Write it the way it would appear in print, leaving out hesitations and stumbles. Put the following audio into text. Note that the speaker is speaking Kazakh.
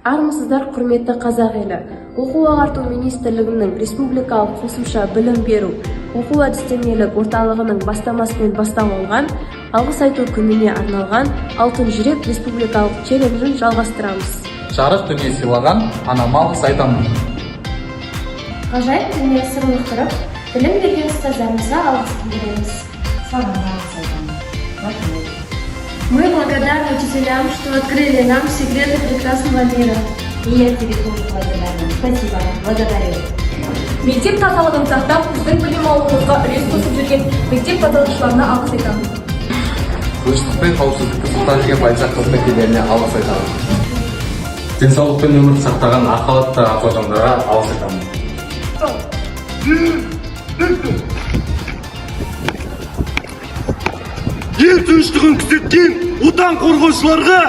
Армысыздар, құрметті қазақ елі. Оқу-ағарту министрлігінің республикалық қосымша білім беру оқу-әдістемелік орталығының бастамасымен басталған алғыс айту күніне арналған Алтын жүрек республикалық челленджін жалғастырамыз. Жарық дүние сыйлаған анама алғыс айтамын. Ғажайып дүние сырлықтырып, білім берген ұстаздарымызға алғыс білдіреміз. Мы благодарны учителям, что открыли нам секреты прекрасного мира. И я тебе тоже благодарна. Спасибо, благодарю. Мектеп тазалығын сақтап, біздің білім алуымызға үлес қосып жүрген мектеп тазалаушыларына алғыс айтамын. Тыныштық пен қауіпсіздікті сақтап жүрген полиция қызметкерлеріне алғыс айтамын. Денсаулық пен өмірді сақтаған ақ халатты атожандарға алғыс айтамын. Ел тыныштығын күзеткен отан қорғаушыларға